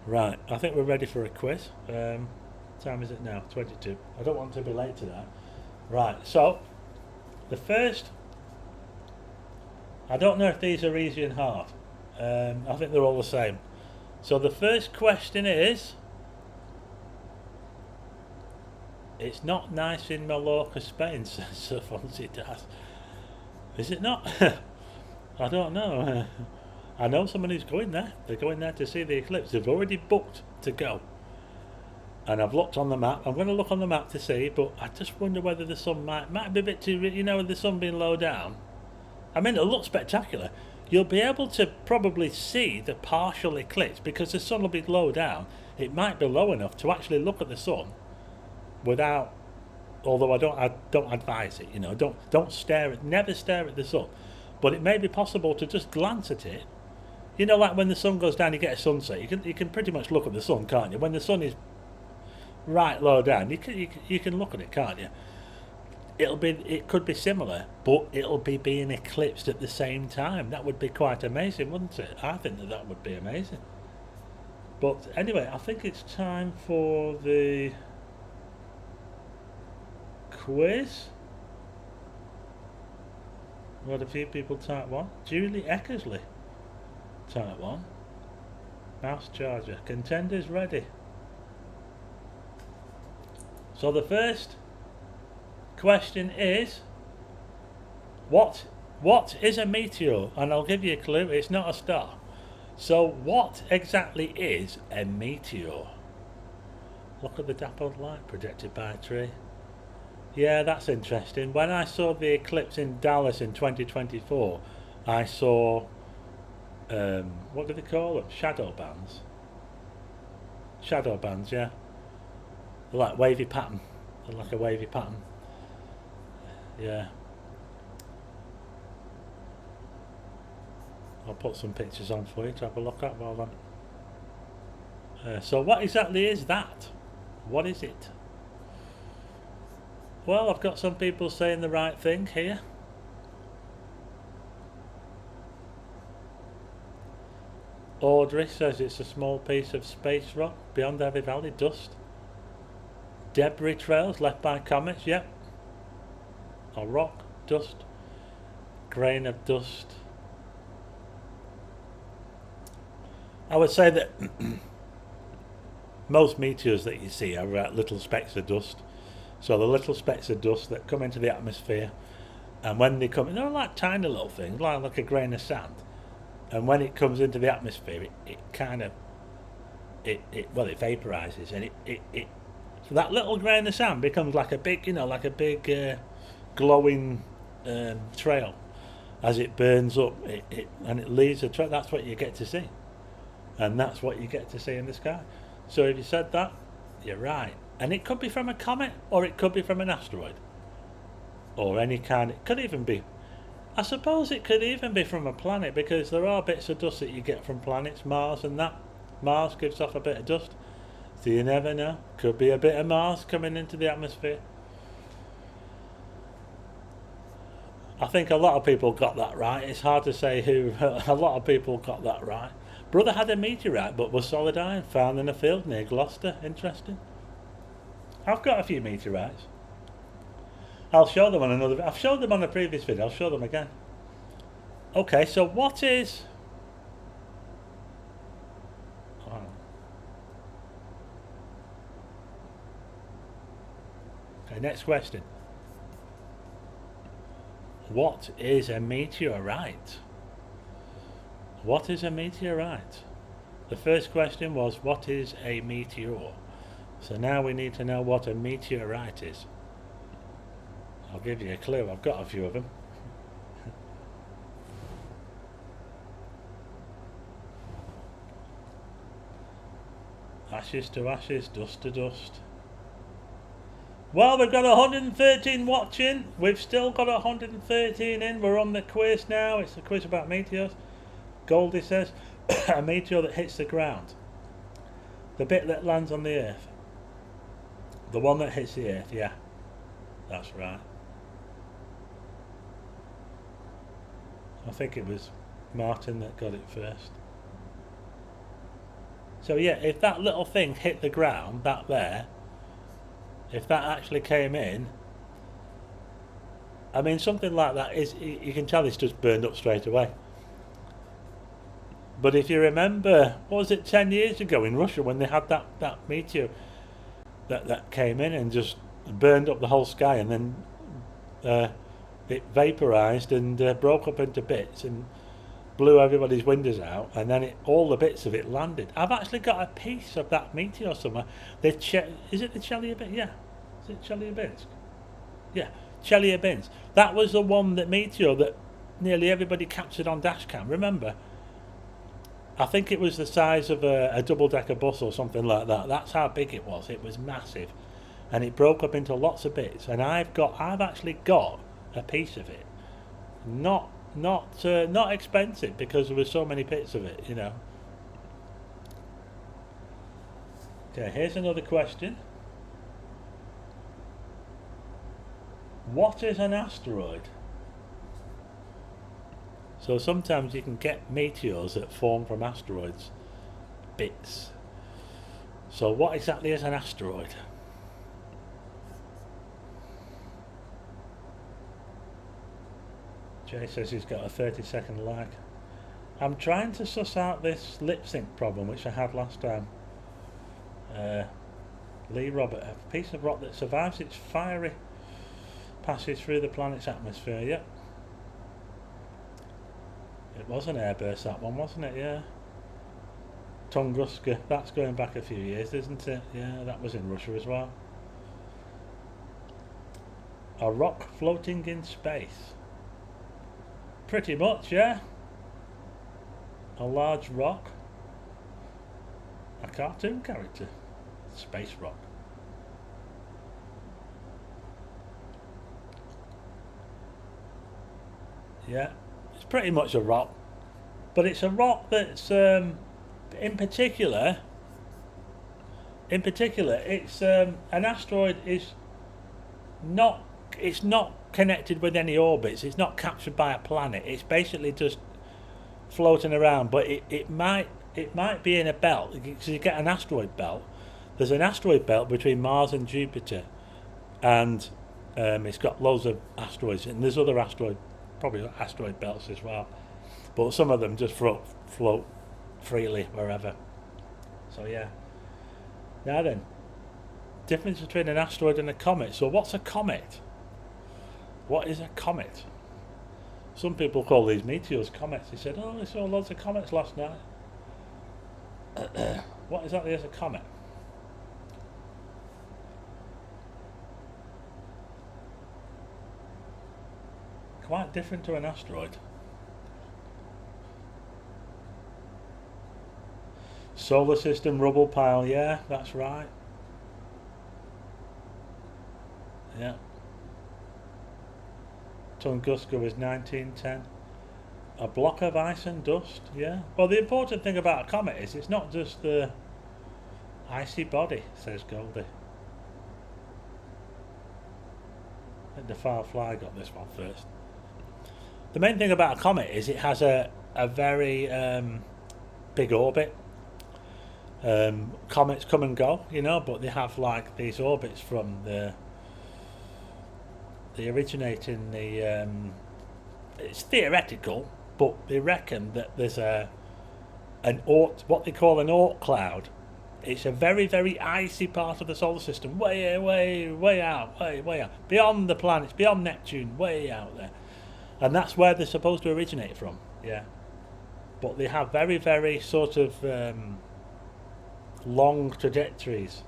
Right, I think we're ready for a quiz. Time is it now? 22. I don't want to be late to that. Right, so the first I don't know if these are easy and hard. I think they're all the same. So the first question is, it's not nice in Mallorca, Spain, says Sir Fonzie Daz. Is it not? I don't know. I know someone who's going there. They're going there to see the eclipse. They've already booked to go. And I've looked on the map. I'm going to look on the map to see, but I just wonder whether the sun might be a bit too, you know, with the sun being low down. I mean, it'll look spectacular. You'll be able to probably see the partial eclipse because the sun will be low down. It might be low enough to actually look at the sun without, although I don't advise it, you know, never stare at the sun. But it may be possible to just glance at it. You know, like when the sun goes down, you get a sunset. You can pretty much look at the sun, can't you? When the sun is right low down, you can look at it, can't you? It could be similar, but it'll be being eclipsed at the same time. That would be quite amazing, wouldn't it? I think that would be amazing. But anyway, I think it's time for the quiz. We had a few people type one. Julie Eckersley type one. Mouse charger. Contenders ready. So the first question is, what is a meteor? And I'll give you a clue, it's not a star. So what exactly is a meteor? Look at the dappled light projected by a tree. Yeah, that's interesting. When I saw the eclipse in Dallas in 2024, I saw, what do they call them? Shadow bands. Shadow bands, yeah. They're like wavy pattern. They're like a wavy pattern. Yeah. I'll put some pictures on for you to have a look at while so what exactly is that? What is it? Well, I've got some people saying the right thing here. Audrey says it's a small piece of space rock beyond Heavy Valley dust. Debris trails left by comets, yep. A rock, dust, grain of dust. I would say that most meteors that you see are little specks of dust. So the little specks of dust that come into the atmosphere, and when they come, they're like tiny little things, like a grain of sand. And when it comes into the atmosphere, it vaporizes, and so that little grain of sand becomes like a big, glowing trail as it burns up. And it leaves a trail. That's what you get to see, and that's what you get to see in the sky. So if you said that, you're right. And it could be from a comet, or it could be from an asteroid, or any kind. It could even be, I suppose it could even be from a planet, because there are bits of dust that you get from planets, Mars and that. Mars gives off a bit of dust. So you never know. Could be a bit of Mars coming into the atmosphere. I think a lot of people got that right. It's hard to say who. A lot of people got that right. Brother had a meteorite, but was solid iron, found in a field near Gloucester. Interesting. I've got a few meteorites. I'll show them on another. I've showed them on a previous video. I'll show them again. Okay, so what is? Okay, next question. What is a meteorite? What is a meteorite? The first question was, what is a meteor? So now we need to know what a meteorite is. I'll give you a clue. I've got a few of them. Ashes to ashes, dust to dust. Well, we've got 113 watching. We've still got 113 in. We're on the quiz now. It's a quiz about meteors. Goldie says, a meteor that hits the ground. The bit that lands on the Earth. The one that hits the Earth, yeah. That's right. I think it was Martin that got it first. So yeah, if that little thing hit the ground, that there, if that actually came in, I mean, something like that is, you can tell it's just burned up straight away. But if you remember, what was it, 10 years ago in Russia when they had that meteor that came in and just burned up the whole sky, and then it vaporized and broke up into bits and blew everybody's windows out, and then all the bits of it landed. I've actually got a piece of that meteor somewhere. Is it the Chelyabinsk? Yeah. Is it Chelyabinsk? Yeah, Chelyabinsk. That was the one, that meteor that nearly everybody captured on dashcam. Remember? I think it was the size of a double-decker bus or something like that. That's how big it was. It was massive, and it broke up into lots of bits. And I've actually got a piece of it. Not expensive, because there were so many bits of it, you know. Okay, here's another question. What is an asteroid? So sometimes you can get meteors that form from asteroids bits. So what exactly is an asteroid? Jay says he's got a 30-second lag. I'm trying to suss out this lip sync problem which I had last time. Lee Robert, a piece of rock that survives its fiery passage through the planet's atmosphere. Yep. It was an airburst, that one, wasn't it? Yeah. Tunguska, that's going back a few years, isn't it? Yeah, that was in Russia as well. A rock floating in space. Pretty much, yeah. A large rock. A cartoon character. Space rock. Yeah. It's pretty much a rock, but it's a rock that's in particular it's an asteroid is not, it's not connected with any orbits, it's not captured by a planet, it's basically just floating around. But it might be in a belt, because you get an asteroid belt. There's an asteroid belt between Mars and Jupiter, and it's got loads of asteroids, and there's other probably asteroid belts as well, but some of them just float freely wherever. So yeah. Now then, difference between an asteroid and a comet. So what's a comet? What is a comet? Some people call these meteors comets. They said, oh, I saw loads of comets last night. What exactly is a comet? Quite different to an asteroid. Solar system rubble pile, yeah, that's right. Yeah. Tunguska was 1910. A block of ice and dust, yeah. Well, the important thing about a comet is it's not just the icy body, says Goldie. I think the Firefly got this one first. The main thing about a comet is it has a very big orbit. Comets come and go, you know, but they have like these orbits from they originate in the it's theoretical, but they reckon that there's what they call an Oort cloud. It's a very, very icy part of the solar system, way out, beyond the planets, beyond Neptune, way out there. And that's where they're supposed to originate from, yeah. But they have very, very sort of long trajectories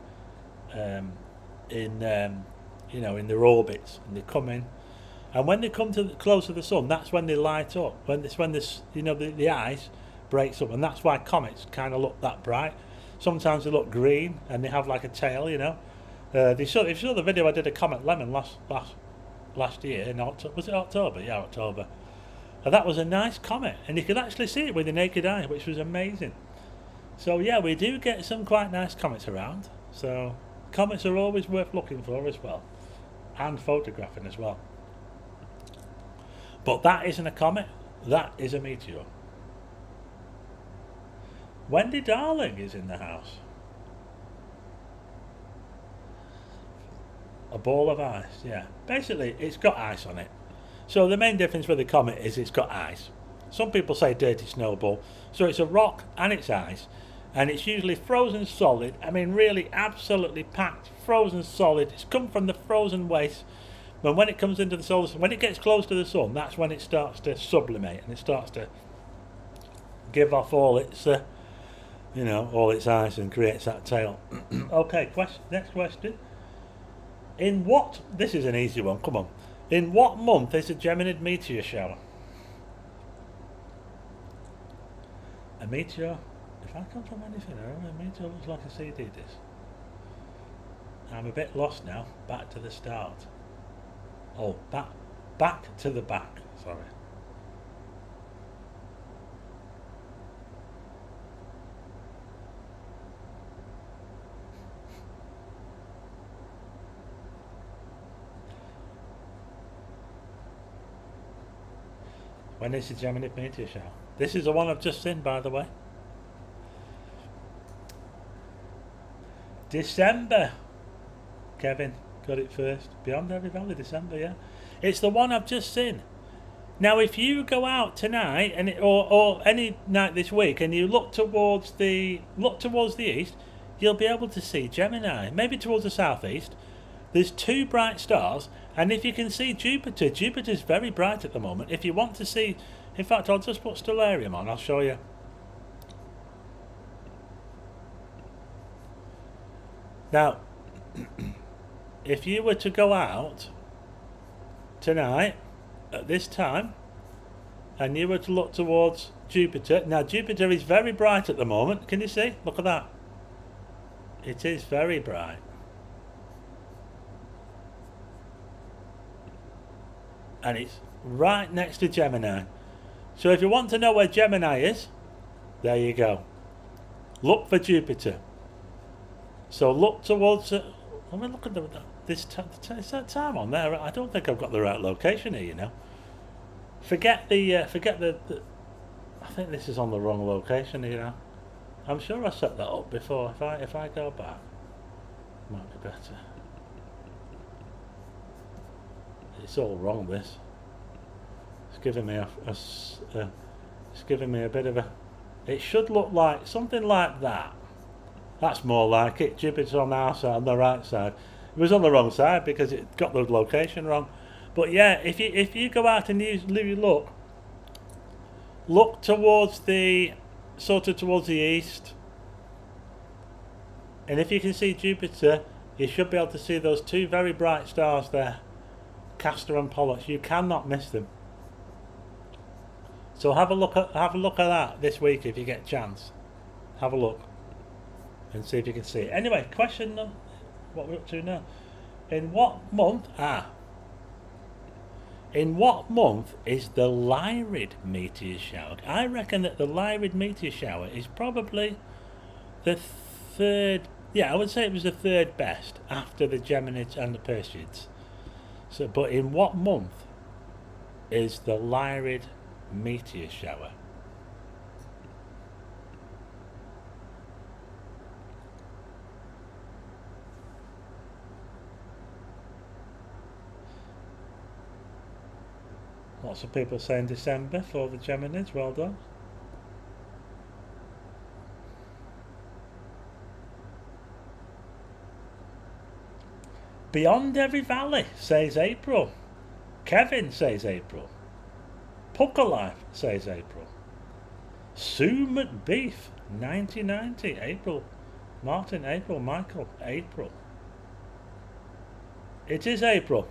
in their orbits, and they come in, and when they come close to the sun, that's when they light up. The ice breaks up, and that's why comets kind of look that bright. Sometimes they look green, and they have like a tail, you know. If you saw the video I did of Comet Lemon last year in October, was it October? Yeah, October. And that was a nice comet, and you could actually see it with your naked eye, which was amazing. So yeah, we do get some quite nice comets around. So comets are always worth looking for as well, and photographing as well. But that isn't a comet, that is a meteor. Wendy Darling is in the house. A ball of ice, yeah. Basically, it's got ice on it. So the main difference with the comet is it's got ice. Some people say dirty snowball. So it's a rock and it's ice. And it's usually frozen solid. I mean, really absolutely packed, frozen solid. It's come from the frozen waste. But when it comes into the solar system, when it gets close to the sun, that's when it starts to sublimate and it starts to give off all its, all its ice and creates that tail. Okay, next question. This is an easy one, come on. In what month is a Geminid Meteor Shower? A meteor, if I come from anything, a meteor looks like a CD disc. I'm a bit lost now, back to the start. Oh, back to the back, sorry. When is the Geminid Meteor Shower? This is the one I've just seen, by the way. December. Kevin got it first. Beyond Every Valley, December, yeah. It's the one I've just seen. Now, if you go out tonight or any night this week and you look towards the east, you'll be able to see Gemini. Maybe towards the southeast. There's two bright stars, and if you can see Jupiter's very bright at the moment. If you want to see, in fact, I'll just put stellarium on. I'll show you. Now, if you were to go out tonight at this time and you were to look towards Jupiter, now Jupiter is very bright at the moment. Can you see? Look at that. It is very bright. And it's right next to Gemini. So if you want to know where Gemini is, there you go. Look for Jupiter. So look towards I mean, look at this time on there. I don't think I've got the right location here, you know. Forget the I think this is on the wrong location, you know. I'm sure I set that up before. If I go back, it might be better. It's all wrong. This. It's giving me it's giving me a bit of a. It should look like something like that. That's more like it. Jupiter's on our side, on the right side. It was on the wrong side because it got the location wrong. But yeah, if you go out and you look towards the towards the east, and if you can see Jupiter, you should be able to see those two very bright stars there, Castor and Pollux. You cannot miss them. So have a look at that this week if you get a chance. Have a look and see if you can see it. Anyway, question what we're up to now. In what month is the Lyrid meteor shower? I reckon that the Lyrid meteor shower is probably the third. Yeah, I would say it was the third best after the Geminids and the Perseids. So, but in what month is the Lyrid meteor shower? Lots of people saying December for the Geminids. Well done. Beyond Every Valley says April. Kevin says April. Pucker Life says April. Sue McBeef 1990 April. Martin April. Michael April. It is April.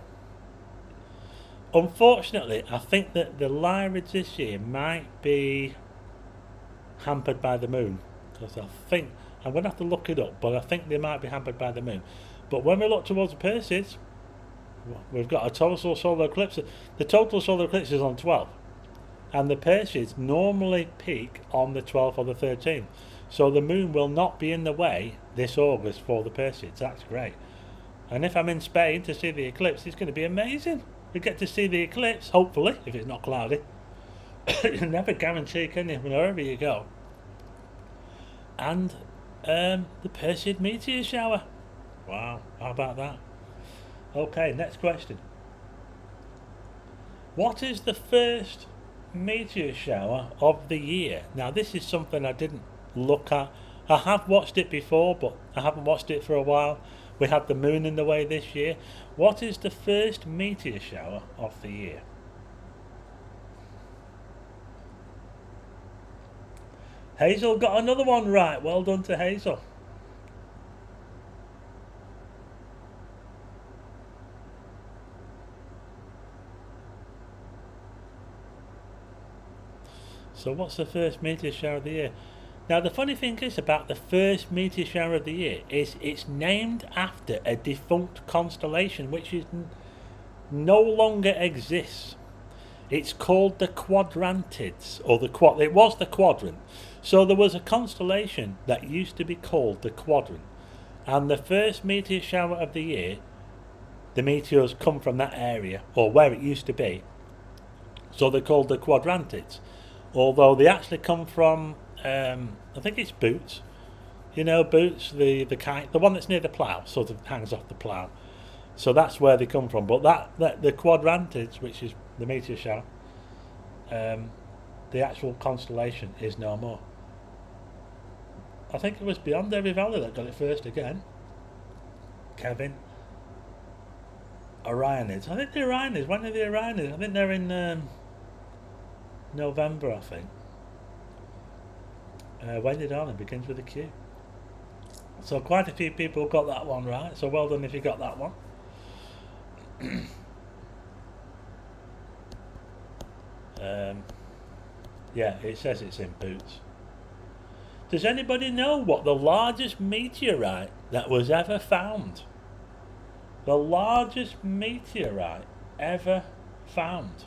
Unfortunately, I think that the Lyrids this year might be hampered by the moon, because I think I'm going to have to look it up, but I think they might be hampered by the moon. But when we look towards the Perseids, we've got a total solar eclipse. The total solar eclipse is on 12, and the Perseids normally peak on the 12th or the 13th. So the moon will not be in the way this August for the Perseids. That's great. And if I'm in Spain to see the eclipse, it's going to be amazing. We get to see the eclipse, hopefully, if it's not cloudy. You never guarantee, can you, wherever you go. And the Perseid meteor shower. Wow, how about that? Okay, next question. What is the first meteor shower of the year? Now, this is something I didn't look at. I have watched it before, but I haven't watched it for a while. We had the moon in the way this year. What is the first meteor shower of the year? Hazel got another one right. Well done to Hazel. So what's the first meteor shower of the year? Now the funny thing is about the first meteor shower of the year is it's named after a defunct constellation which is no longer exists. It's called the Quadrantids, or it was the Quadrant. So there was a constellation that used to be called the Quadrant, and the first meteor shower of the year, the meteors come from that area, or where it used to be. So they're called the Quadrantids, although they actually come from, I think it's Boots. You know, Boots, the kite, the one that's near the plough, sort of hangs off the plough. So that's where they come from. But that the Quadrantids, which is the meteor shower, the actual constellation is no more. I think it was Beyond Every Valley that got it first again. Kevin. Orionids. I think the Orionids. When are the Orionids? I think they're in November, I think. When did on? It begins with a Q. So quite a few people got that one right. So well done if you got that one. Yeah, it says it's in Boots. Does anybody know what the largest meteorite that was ever found? The largest meteorite ever found.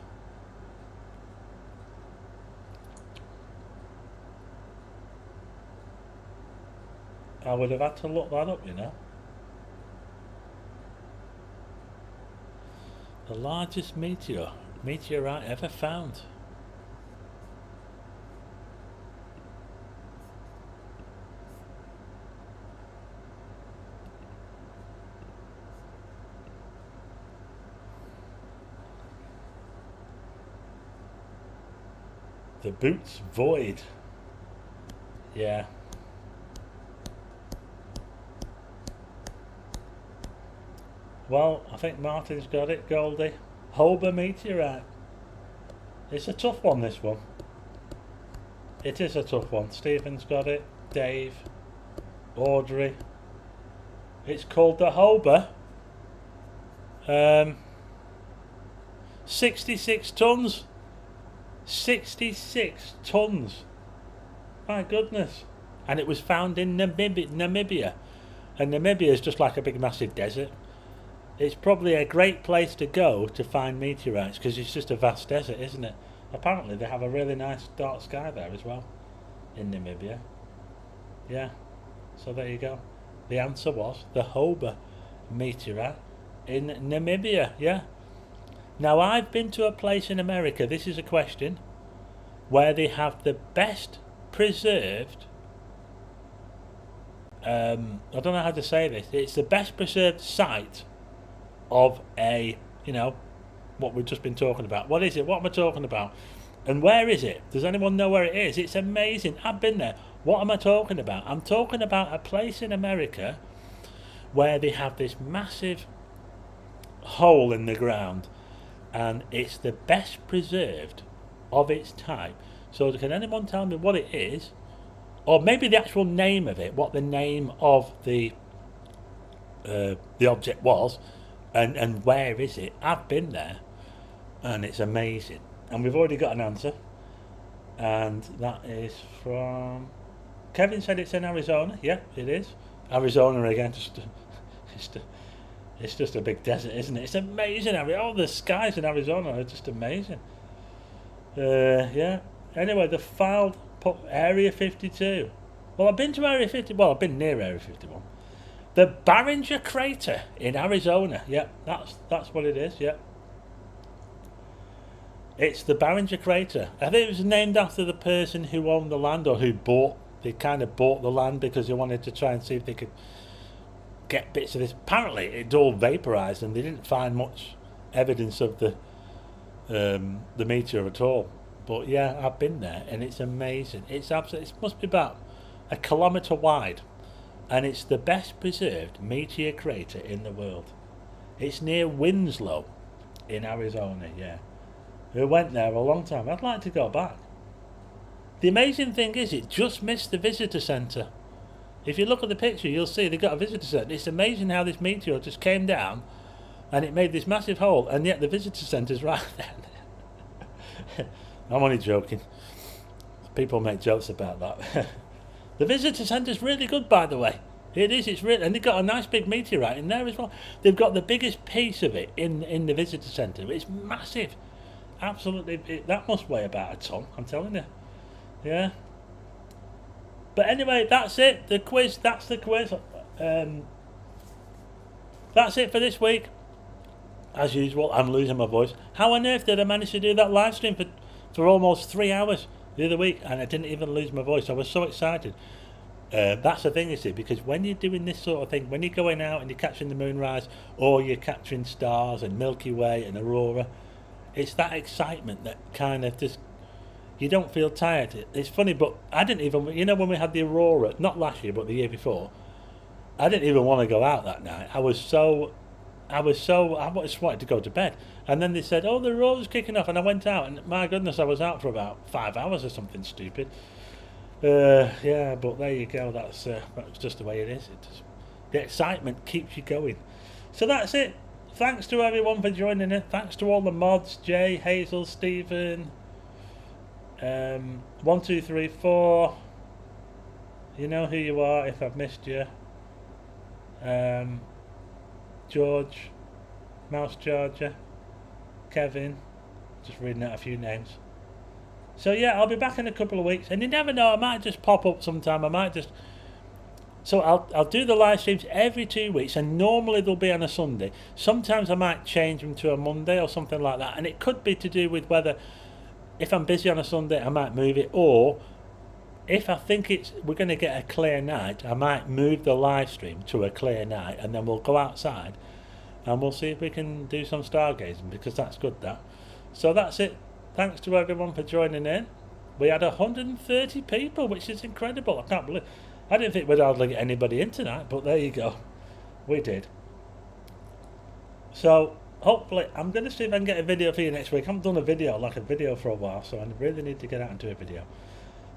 I would have had to look that up, you know. The largest meteorite ever found. The Boots Void. Yeah. Well, I think Martin's got it, Goldie. Hober meteorite. It's a tough one, this one. It is a tough one. Stephen's got it. Dave. Audrey. It's called the Hober. 66 tons. 66 tons. My goodness. And it was found in Namibia. And Namibia is just like a big massive desert. It's probably a great place to go to find meteorites because it's just a vast desert, isn't it? Apparently they have a really nice dark sky there as well in Namibia. Yeah, so there you go. The answer was the Hober meteorite in Namibia, yeah. Now I've been to a place in America, this is a question, where they have the best preserved, I don't know how to say this, it's the best preserved site of a, you know, what we've just been talking about. What is it? What am I talking about? And where is it? Does anyone know where it is? It's amazing. I've been there. What am I talking about? I'm talking about a place in America where they have this massive hole in the ground and it's the best preserved of its type. So can anyone tell me what it is? Or maybe the actual name of it, what the name of the object was, and where is it? I've been there and it's amazing. And we've already got an answer. And that is from... Kevin said it's in Arizona. Yeah, it is. Arizona again. It's just a big desert, isn't it? It's amazing. Oh, the skies in Arizona are just amazing. Yeah. Anyway, the filed Area 52. Well, I've been to Area 50. Well, I've been near Area 51. The Barringer Crater in Arizona. Yeah, that's what it is. Yeah. It's the Barringer Crater. I think it was named after the person who owned the land, or who bought. They kind of bought the land because they wanted to try and see if they could get bits of this. Apparently, it's all vaporized, and they didn't find much evidence of the the meteor at all. But yeah, I've been there and it's amazing. It's absolutely, it must be about a kilometre wide, and it's the best preserved meteor crater in the world. It's near Winslow in Arizona, yeah. We went there a long time. I'd like to go back. The amazing thing is it just missed the visitor centre. If you look at the picture, you'll see they've got a visitor centre. It's amazing how this meteor just came down and it made this massive hole, and yet the visitor centre's right there. I'm only joking. People make jokes about that. The visitor centre's really good, by the way. It is, it's really, and they've got a nice big meteorite in there as well. They've got the biggest piece of it in the visitor centre. It's massive. Absolutely, that must weigh about a ton, I'm telling you. Yeah. But anyway, that's it. The quiz, that's the quiz. That's it for this week. As usual, I'm losing my voice. How on earth did I manage to do that live stream for almost 3 hours the other week and I didn't even lose my voice? I was so excited. That's the thing, you see, because when you're doing this sort of thing, when you're going out and you're catching the moonrise, or you're capturing stars and Milky Way and aurora, it's that excitement that kind of just, you don't feel tired. It's funny, but I didn't even, you know, when we had the aurora, not last year, but the year before, I didn't even want to go out that night. I just wanted to go to bed. And then they said, oh, the aurora's kicking off, and I went out, and my goodness, I was out for about 5 hours or something stupid. Yeah, but there you go. That's just the way it is. The excitement keeps you going. So that's it. Thanks to everyone for joining in. Thanks to all the mods: Jay, Hazel, Stephen, 1, 2, 3, 4. You know who you are. If I've missed you, George, Mouse Charger, Kevin. Just reading out a few names. So yeah, I'll be back in a couple of weeks, and you never know, I might just pop up sometime. So I'll do the live streams every 2 weeks, and normally they'll be on a Sunday. Sometimes I might change them to a Monday or something like that, and it could be to do with whether, if I'm busy on a Sunday, I might move it, or if I think we're going to get a clear night, I might move the live stream to a clear night, and then we'll go outside and we'll see if we can do some stargazing, because that's good, that. So that's it. Thanks to everyone for joining in. We had 130 people, which is incredible. I can't believe. I didn't think we'd hardly get anybody in tonight, but there you go. We did. So hopefully, I'm going to see if I can get a video for you next week. I haven't done a video for a while, so I really need to get out and do a video.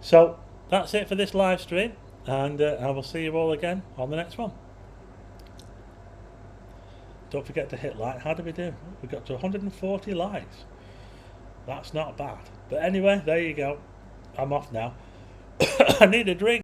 So that's it for this live stream, and I will see you all again on the next one. Don't forget to hit like. How did we do? We got to 140 likes. That's not bad. But anyway, there you go. I'm off now. I need a drink.